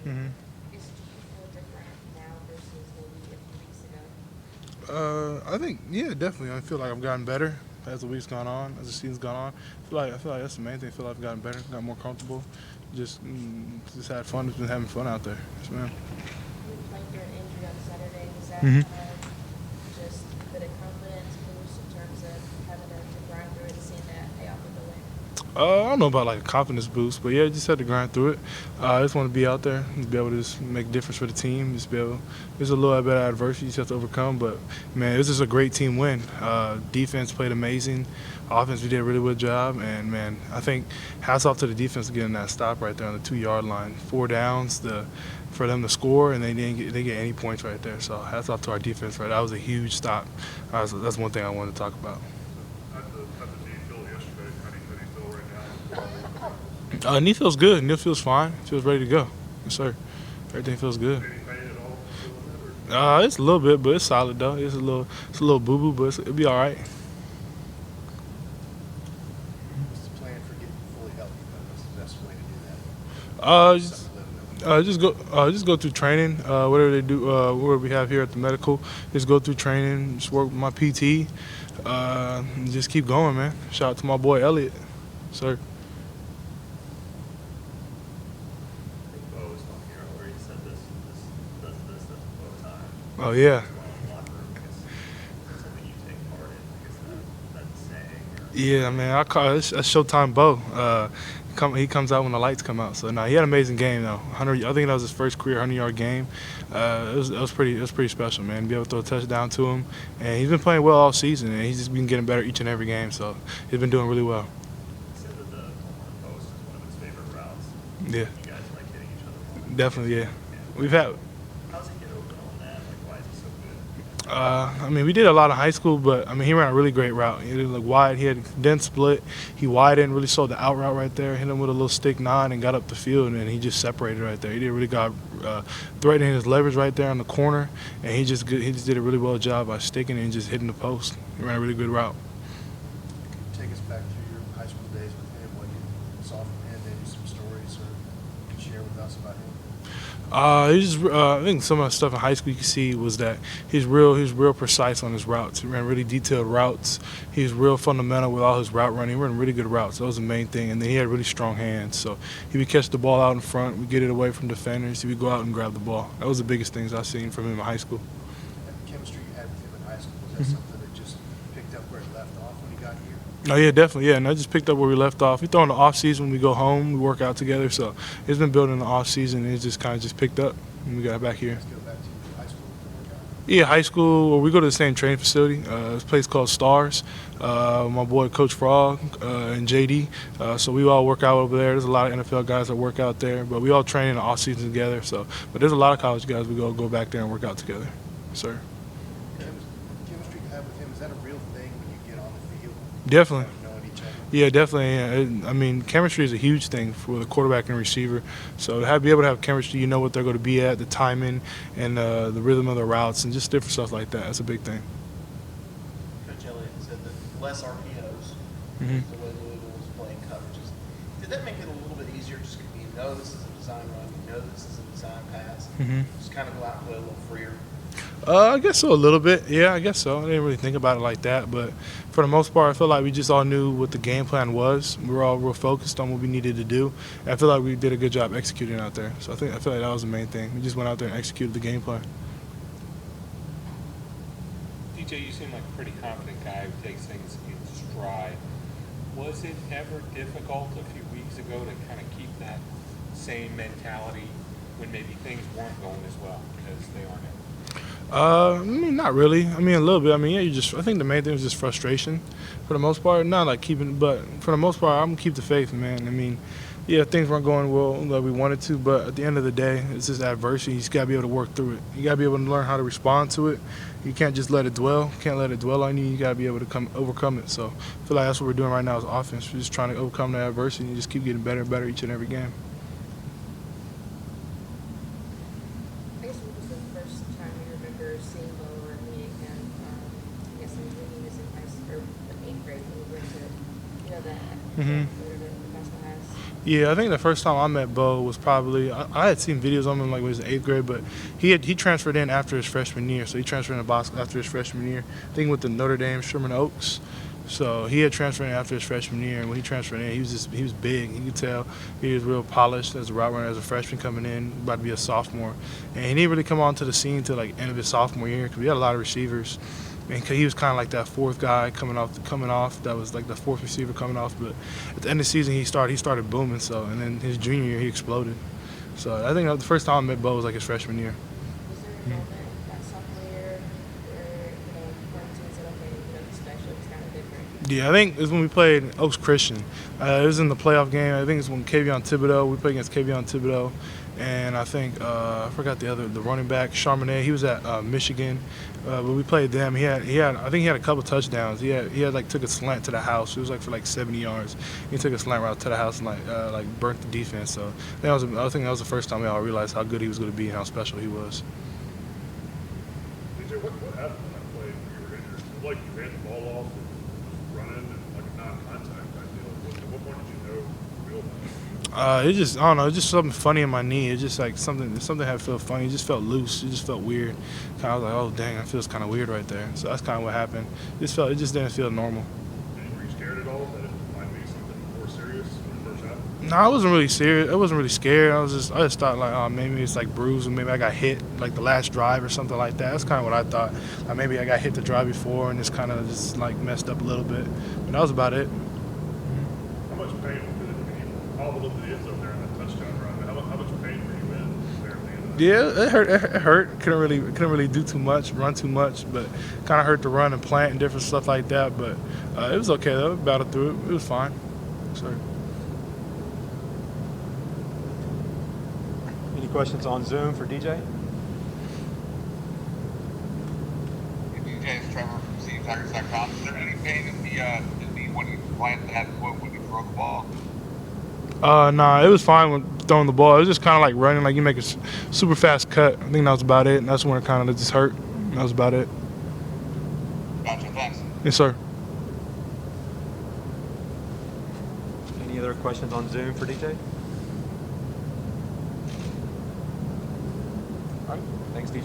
Mm-hmm. Is do you feel different now versus maybe a few weeks ago? I think yeah, definitely. I feel like I've gotten better as the week's gone on, as the season's gone on. I feel like that's the main thing. I feel like I've gotten better, got more comfortable. Just had fun. Just been having fun out there. Yes, man. You playing through an injury on Saturday. Does that Mm-hmm. kind of just a bit of confidence boost in terms of having to grind through it and seeing that pay off with the win? I don't know about like a confidence boost, but yeah, just had to grind through it. I just want to be out there, just be able to just make a difference for the team. Just be able, there's a little bit of adversity you just have to overcome, but man, it was just a great team win. Defense played amazing. Offense, we did a really good job, and man, I think hats off to the defense getting that stop right there on the 2 yard line. 4 downs, for them to score, and they get any points right there. So hats off to our defense. Right, that was a huge stop. That's one thing I wanted to talk about. How did you feel yesterday? How do you feel right now? Knee feels good. Knee feels fine. Feels ready to go. Yes, sir. Everything feels good. Any pain at all feeling it? Or? It's a little bit, but it's solid though. It's a little boo boo, but it'll be all right. What's the plan for getting fully healthy? What's the best way to do that? Just, Something to live with. just go through training. Whatever they do, whatever we have here at the medical, just go through training. Just work with my PT. And just keep going, man. Shout out to my boy Elliot, sir. I think Bo was talking earlier. He said this does this at Bo time. Oh yeah. Locker room. I guess that's something you take part in. I guess that's saying. Or, Yeah, man. I call it that's Showtime Bo. He comes out when the lights come out. So he had an amazing game though. 100. I think that was his first career 100-yard game. It was pretty special, man. To be able to throw a touchdown to him, and he's been playing well all season, and he's just been getting better each and every game. So he's been doing really well. he said that the corner post is one of his favorite routes. Yeah, You guys like hitting each other. More. definitely. Yeah, Yeah. we've had. How's he get open on that? Like, why is he so good? I mean, we did a lot of high school, but I mean, he ran a really great route. He did like wide. He had dense split. He widened, really sold the out route right there. Hit him with a little stick nine and got up the field, and he just separated right there. He did a really good threatening his leverage right there on the corner, and he just did a really well job by sticking it and just hitting the post. He ran a really good route. Can you take us back to your high school days with him, what you saw from him, maybe some stories or you can share with us about him? I think some of the stuff in high school you could see was that he was real precise on his routes. He ran really detailed routes. He was real fundamental with all his route running. He ran really good routes. That was the main thing. And then he had really strong hands. So he would catch the ball out in front. We'd get it away from defenders. He would go out and grab the ball. That was the biggest things I've seen from him in high school. And the chemistry you had with him in high school, was that something that just picked up where it left off when he got here? Oh yeah, definitely. Yeah, and I just picked up where we left off. We throw in the off season when we go home. We work out together. So it's been building in the off season, and it just kind of just picked up when we got back here. Let's go back to high school to work out. Yeah, high school. Well, we go to the same training facility. It's a place called Stars. My boy Coach Frog and JD. So we all work out over there. There's a lot of NFL guys that work out there, but we all train in the off season together. So, but there's a lot of college guys we go back there and work out together. Sir. Chemistry you have with him, is that a real thing when you get on the field? Definitely. Knowing each other? Yeah, definitely. Yeah. I mean, chemistry is a huge thing for the quarterback and receiver. So to be able to have chemistry, you know what they're going to be at, the timing, and the rhythm of the routes, and just different stuff like that. That's a big thing. Coach Elliott said that less RPOs, Mhm. the way Louisville was playing coverages. Did that make it a little bit easier just because you know this is a design run, you know this is a design pass, just kind of go out and play a little freer? I guess so, a little bit. Yeah, I guess so. I didn't really think about it like that, but for the most part, I feel like we just all knew what the game plan was. We were all real focused on what we needed to do. And I feel like we did a good job executing out there. So I feel like that was the main thing. We just went out there and executed the game plan. DJ, you seem like a pretty confident guy who takes things in stride. Was it ever difficult a few weeks ago to kind of keep that same mentality when maybe things weren't going as well as they are now? I mean, not really. I mean, a little bit. I mean, yeah, I think the main thing was just frustration for the most part. Not like but for the most part, I'm going to keep the faith, man. I mean, yeah, things weren't going well like we wanted to, but at the end of the day, it's just adversity. You just got to be able to work through it. You got to be able to learn how to respond to it. You can't just let it dwell. You can't let it dwell on you. You got to be able to overcome it. So I feel like that's what we're doing right now as offense. We're just trying to overcome the adversity and just keep getting better and better each and every game. I guess what was the first time you remember seeing Bo or meeting him? I guess when he was in high school or eighth grade when we went to you know, the Mhm. professional has? Yeah, I think the first time I met Bo was probably I had seen videos of him like when he was in 8th grade, but he transferred in after his freshman year, so he transferred into Boston after his freshman year. I think with the Notre Dame Sherman Oaks. So he had transferred in after his freshman year, and when he transferred in, he was big. You could tell he was real polished as a route runner, as a freshman coming in, about to be a sophomore, and he didn't really come onto the scene till like end of his sophomore year because we had a lot of receivers. And he was kind of like that fourth guy coming off. That was like the fourth receiver coming off. But at the end of the season, he started booming. So, and then his junior year, he exploded. So I think the first time I met Bo was like his freshman year. Was there a moment that sophomore year where, you know, quarantine said, okay, you know, he's special, he's kind of different? Yeah, I think it was when we played Oaks Christian. It was in the playoff game. I think it's when Kavion Thibodeau. We played against Kavion Thibodeau. And I think I forgot the running back, Charbonnet. He was at Michigan, but we played them. I think he had a couple touchdowns. He had like took a slant to the house. It was like for like 70 yards. He took a slant route to the house and like burnt the defense. So I think that was the first time we all realized how good he was going to be and how special he was. DJ, what happened on that play when you were injured? It seemed like you ran the ball off and was running and like a non-contact type deal. At what point did you know real that? It just, I don't know, it just something funny in my knee. It just like something had felt funny. It just felt loose. It just felt weird. Kind of like, oh dang, that feels kind of weird right there. So that's kind of what happened. It just didn't feel normal. Were you scared at all that it might be something more serious when it first happened? No, I wasn't really serious. I wasn't really scared. I just thought like, oh, maybe it's like bruised, or maybe I got hit like the last drive or something like that. That's kind of what I thought. Like maybe I got hit the drive before and just kind of just like messed up a little bit. But that was about it. How much pain was it? I mean, you hobbled into the end zone there on that touchdown run. How much pain were you in there at the end of that? Yeah, it hurt. It hurt. Couldn't really do too much, run too much, but kind of hurt to run and plant and different stuff like that. But it was okay though. We battled through it. It was fine. So. Any questions on Zoom for DJ? DJ, it's Trevor from CTigers.com. Is there any pain in the knee when you plant that foot when you throw the ball? Nah, it was fine when throwing the ball. It was just kind of like running, like you make a super fast cut. I think that was about it, and that's when it kind of just hurt. That was about it. Gotcha, thanks. Yes, sir. Any other questions on Zoom for DJ? All right, thanks, DJ.